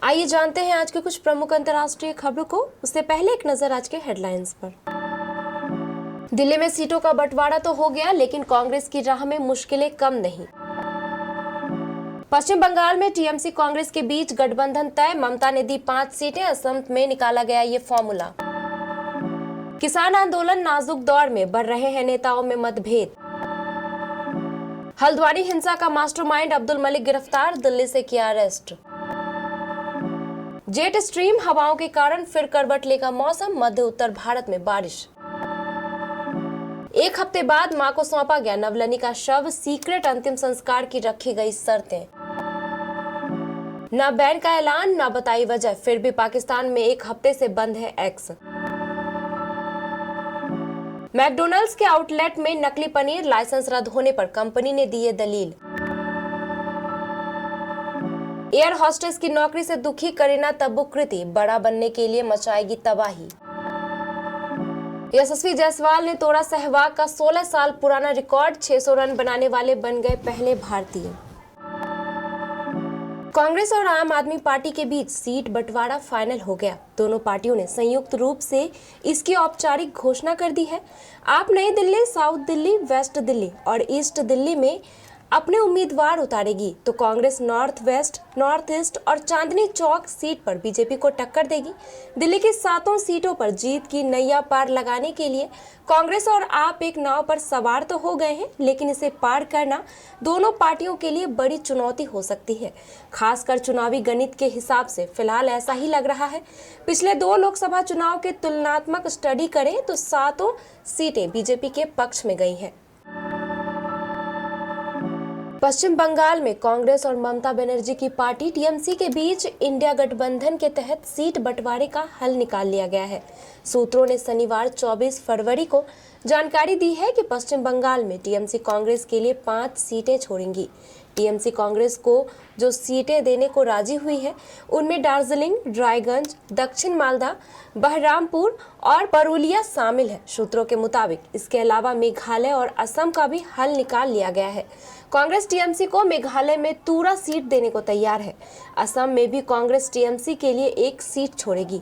आइए जानते हैं आज के कुछ प्रमुख अंतर्राष्ट्रीय खबरों को। उससे पहले एक नजर आज के हेडलाइंस पर। दिल्ली में सीटों का बंटवारा तो हो गया, लेकिन कांग्रेस की राह में मुश्किलें कम नहीं। पश्चिम बंगाल में टीएमसी कांग्रेस के बीच गठबंधन तय, ममता ने दी 5 सीटें, असम में निकाला गया ये फॉर्मूला। किसान आंदोलन नाजुक दौर में, बढ़ रहे हैं नेताओं में मतभेद। हल्द्वानी हिंसा का मास्टरमाइंड अब्दुल मलिक गिरफ्तार, दिल्ली से किया अरेस्ट। जेट स्ट्रीम हवाओं के कारण फिर करवट लेगा मौसम, मध्य उत्तर भारत में बारिश। एक हफ्ते बाद मां को सौंपा गया नवलनी का शव, सीक्रेट अंतिम संस्कार की रखी गई शर्तें। न बैन का ऐलान, न बताई वजह, फिर भी पाकिस्तान में एक हफ्ते से बंद है एक्स। मैकडॉनल्ड्स के आउटलेट में नकली पनीर, लाइसेंस रद्द होने पर कंपनी ने दी दलील। एयर होस्टेस की नौकरी से दुखी करीना तब्बुक कृति, बड़ा बनने के लिए मचाएगी तबाही। यशस्वी जायसवाल ने तोड़ा सहवाग का 16 साल पुराना रिकॉर्ड, 600 रन बनाने वाले बन गए पहले भारतीय। कांग्रेस और आम आदमी पार्टी के बीच सीट बंटवारा फाइनल हो गया। दोनों पार्टियों ने संयुक्त रूप से इसकी औपचारिक घोषणा कर दी है। आप नई दिल्ली, साउथ दिल्ली, वेस्ट दिल्ली और ईस्ट दिल्ली में अपने उम्मीदवार उतारेगी, तो Congress north west, north east और चांदनी चौक सीट पर बीजेपी को टक्कर देगी। दिल्ली की 7 सीटों पर जीत की नैया पार लगाने के लिए कांग्रेस और आप एक नाव पर सवार तो हो गए हैं, लेकिन इसे पार करना दोनों पार्टियों के लिए बड़ी चुनौती हो सकती है। खासकर चुनावी गणित के हिसाब से फिलहाल ऐसा ही लग रहा है। पिछले 2 लोकसभा चुनाव के तुलनात्मक स्टडी करें तो 7 सीटें बीजेपी के पक्ष में गई हैं। पश्चिम बंगाल में कांग्रेस और ममता बनर्जी की पार्टी टीएमसी के बीच इंडिया गठबंधन के तहत सीट बंटवारे का हल निकाल लिया गया है। सूत्रों ने शनिवार 24 फरवरी को जानकारी दी है कि पश्चिम बंगाल में टीएमसी कांग्रेस के लिए 5 सीटें छोड़ेंगी। टीएमसी कांग्रेस को जो सीटें देने को राजी हुई है, उनमें दार्जिलिंग, रायगंज, दक्षिण मालदा, बहरामपुर और पुरुलिया शामिल है। सूत्रों के मुताबिक इसके अलावा मेघालय और असम का भी हल निकाल लिया गया है। कांग्रेस टीएमसी को मेघालय में पूरा सीट देने को तैयार है। असम में भी कांग्रेस टीएमसी के लिए 1 सीट छोड़ेगी।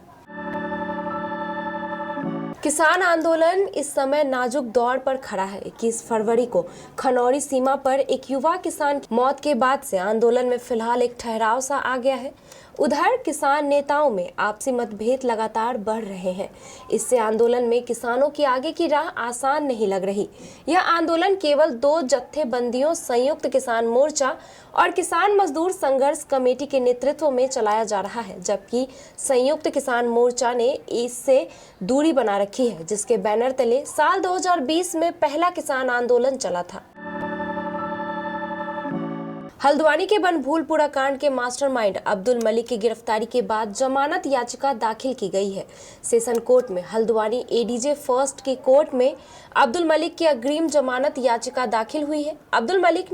किसान आंदोलन इस समय नाजुक दौर पर खड़ा है। 21 फरवरी को खनौरी सीमा पर एक युवा किसान की मौत के बाद से आंदोलन में फिलहाल एक ठहराव सा आ गया है। उधर किसान नेताओं में आपसी मतभेद लगातार बढ़ रहे हैं। इससे आंदोलन में किसानों की आगे की राह आसान नहीं लग रही। यह आंदोलन केवल 2 जत्थेबंदियों, संयुक्त किसान मोर्चा और किसान मजदूर संघर्ष कमेटी के नेतृत्व में चलाया जा रहा है, जबकि संयुक्त किसान मोर्चा ने इससे दूरी बना रखी है, जिसके बैनर तले साल 2020 में पहला किसान आंदोलन चला था। हल्द्वानी के बनभूलपुरा कांड के मास्टरमाइंड अब्दुल मलिक की गिरफ्तारी के बाद जमानत याचिका दाखिल की गई है। सेशन कोर्ट में हल्द्वानी एडीजे फर्स्ट की कोर्ट में अब्दुल मलिक की अग्रिम जमानत याचिका दाखिल हुई है। अब्दुल मलिक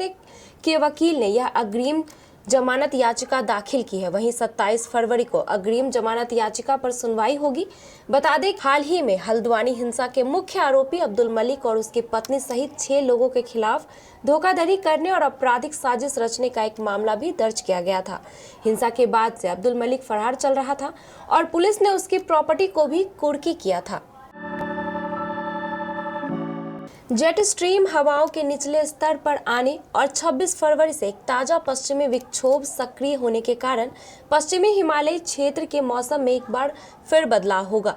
के वकील ने यह अग्रिम जमानत याचिका दाखिल की है। वहीं 27 फरवरी को अग्रिम जमानत याचिका पर सुनवाई होगी। बता दें, हाल ही में हल्द्वानी हिंसा के मुख्य आरोपी अब्दुल मलिक और उसकी पत्नी सहित 6 लोगों के खिलाफ धोखाधड़ी करने और आपराधिक साजिश रचने का एक मामला भी दर्ज किया गया था। हिंसा के बाद से अब्दुल मलिक फरार चल रहा था और पुलिस ने उसकी प्रॉपर्टी को भी कुर्की किया था। जेट स्ट्रीम हवाओं के निचले स्तर पर आने और 26 फरवरी से एक ताजा पश्चिमी विक्षोभ सक्रिय होने के कारण पश्चिमी हिमालयी क्षेत्र के मौसम में एक बार फिर बदलाव होगा।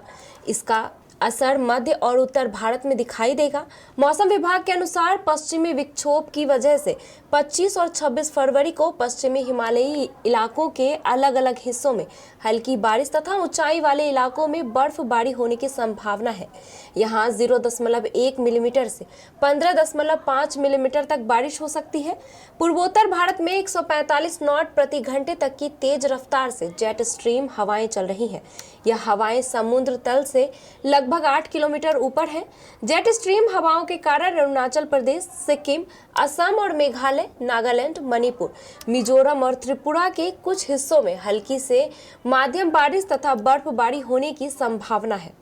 इसका असर मध्य और उत्तर भारत में दिखाई देगा। मौसम विभाग के अनुसार पश्चिमी विक्षोभ की वजह से 25 और 26 फरवरी को पश्चिमी हिमालयी इलाकों के अलग अलग हिस्सों में हल्की बारिश तथा ऊंचाई वाले इलाकों में बर्फबारी होने की संभावना है। यहाँ 0.1 मिलीमीटर से 15.5 मिलीमीटर तक बारिश हो सकती है। पूर्वोत्तर भारत में 145 नॉट प्रति घंटे तक की तेज रफ्तार से जेट स्ट्रीम हवाएं चल रही हैं। यह हवाएं समुद्र तल से लगभग 8 किलोमीटर ऊपर है। जेट स्ट्रीम हवाओं के कारण अरुणाचल प्रदेश, सिक्किम, असम और मेघालय, नागालैंड, मणिपुर, मिजोरम और त्रिपुरा के कुछ हिस्सों में हल्की से माध्यम बारिश तथा बर्फबारी होने की संभावना है।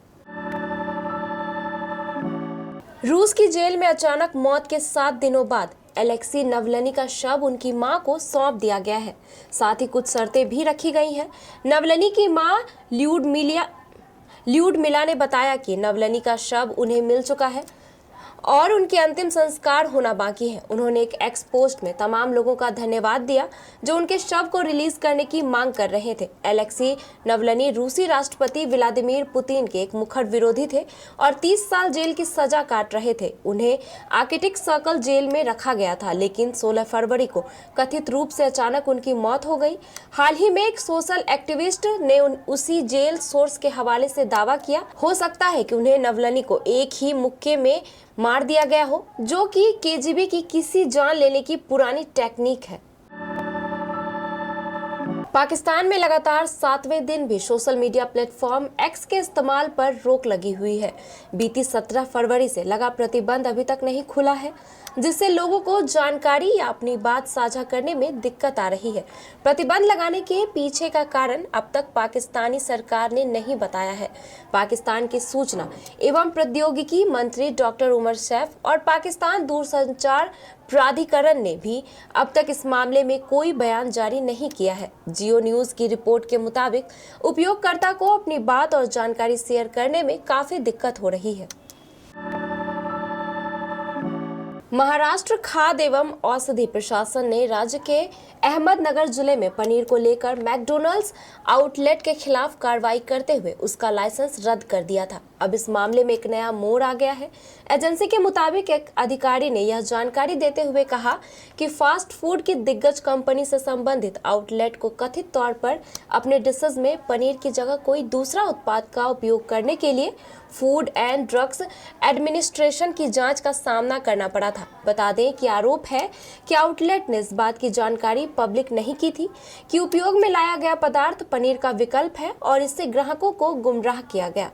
रूस की जेल में अचानक मौत के 7 दिनों बाद एलेक्सी नवलनी का शव उनकी मां को सौंप दिया गया है। साथ ही कुछ शर्तें भी रखी गई हैं। नवलनी की मां ल्यूडमिला ने बताया कि नवलनी का शव उन्हें मिल चुका है और उनके अंतिम संस्कार होना बाकी है। उन्होंने एक एक्स पोस्ट में तमाम लोगों का धन्यवाद दिया जो उनके शव को रिलीज करने की मांग कर रहे थे। एलेक्सी नवलनी रूसी राष्ट्रपति व्लादिमीर पुतिन के एक मुखर विरोधी थे और 30 साल जेल की सजा काट रहे थे। उन्हें आर्कटिक सर्कल जेल में रखा गया था, लेकिन 16 फरवरी को कथित रूप से अचानक उनकी मौत हो गई। हाल ही में एक सोशल एक्टिविस्ट ने उसी जेल सोर्स के हवाले से दावा किया हो सकता है कि उन्हें नवलनी को एक ही मुक्के में मार दिया गया हो, जो कि केजीबी की किसी जान लेने की पुरानी टेक्निक है। पाकिस्तान में लगातार 7वें दिन भी सोशल मीडिया प्लेटफॉर्म एक्स के इस्तेमाल पर रोक लगी हुई है। बीती 17 फरवरी से लगा प्रतिबंध अभी तक नहीं खुला है, जिससे लोगों को जानकारी या अपनी बात साझा करने में दिक्कत आ रही है। प्रतिबंध लगाने के पीछे का कारण अब तक पाकिस्तानी सरकार ने नहीं बताया है। पाकिस्तान के सूचना एवं प्रौद्योगिकी मंत्री डॉक्टर उमर सैफ और पाकिस्तान दूरसंचार प्राधिकरण ने भी अब तक इस मामले में कोई बयान जारी नहीं किया है। जियो न्यूज की रिपोर्ट के मुताबिक उपयोगकर्ता को अपनी बात और जानकारी शेयर करने में काफी दिक्कत हो रही है। महाराष्ट्र खाद्य एवं औषधि प्रशासन ने राज्य के अहमदनगर जिले में पनीर को लेकर मैकडॉनल्ड्स आउटलेट के खिलाफ कार्रवाई करते हुए उसका लाइसेंस रद्द कर दिया था। अब इस मामले में एक नया मोड़ आ गया है। एजेंसी के मुताबिक एक अधिकारी ने यह जानकारी देते हुए कहा कि फास्ट फूड की दिग्गज कंपनी से संबंधित आउटलेट को कथित तौर पर अपने डिशेज में पनीर की जगह कोई दूसरा उत्पाद का उपयोग करने के लिए फूड एंड ड्रग्स एडमिनिस्ट्रेशन की जांच का सामना करना पड़ा था। बता दें कि आरोप है कि आउटलेट ने इस बात की जानकारी पब्लिक नहीं की थी कि उपयोग में लाया गया पदार्थ पनीर का विकल्प है और इससे ग्राहकों को गुमराह किया गया।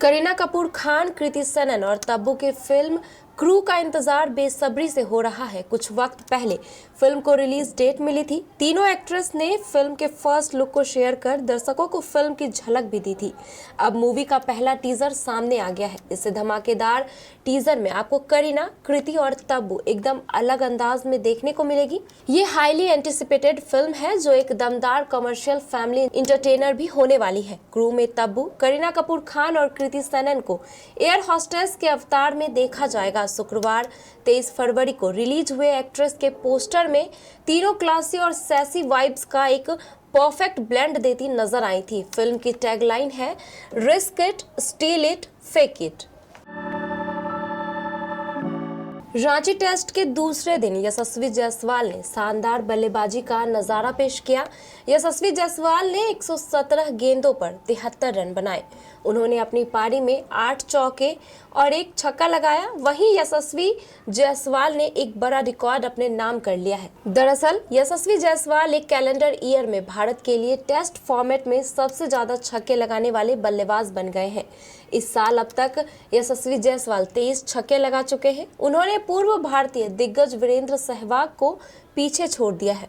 करीना कपूर खान, कृति सेनन और तब्बू की फिल्म क्रू का इंतजार बेसब्री से हो रहा है। कुछ वक्त पहले फिल्म को रिलीज डेट मिली थी। तीनों एक्ट्रेस ने फिल्म के फर्स्ट लुक को शेयर कर दर्शकों को फिल्म की झलक भी दी थी। अब मूवी का पहला टीजर सामने आ गया है। इस धमाकेदार टीजर में आपको करीना, कृति और तब्बू एकदम अलग अंदाज में देखने को मिलेगी। ये हाईली एंटिसिपेटेड फिल्म है जो एक दमदार कमर्शियल फैमिली इंटरटेनर भी होने वाली है। क्रू में तब्बू, करीना कपूर खान और कृति सेनन को एयर होस्टेस के अवतार में देखा जाएगा। शुक्रवार 23 फरवरी को रिलीज हुए एक्ट्रेस के पोस्टर में तीनों क्लासी और सैसी वाइब्स का एक परफेक्ट ब्लेंड देती नजर आई थी। फिल्म की टैगलाइन है risk it, steal it, fake it. Ranchi test के दूसरे दिन यशस्वी जायसवाल ने शानदार बल्लेबाजी का नजारा पेश किया। यशस्वी जायसवाल ने 117 गेंदों पर 73 रन बनाए। उन्होंने अपनी पारी में 8 चौके और 1 छक्का लगाया। वहीं यशस्वी जायसवाल ने एक बड़ा रिकॉर्ड अपने नाम कर लिया है। दरअसल यशस्वी जायसवाल एक कैलेंडर ईयर में भारत के लिए टेस्ट फॉर्मेट में सबसे ज्यादा छक्के लगाने वाले बल्लेबाज बन गए हैं। इस साल अब तक यशस्वी जायसवाल 23 छक्के लगा चुके हैं। उन्होंने पूर्व भारतीय दिग्गज वीरेंद्र सहवाग को पीछे छोड़ दिया है।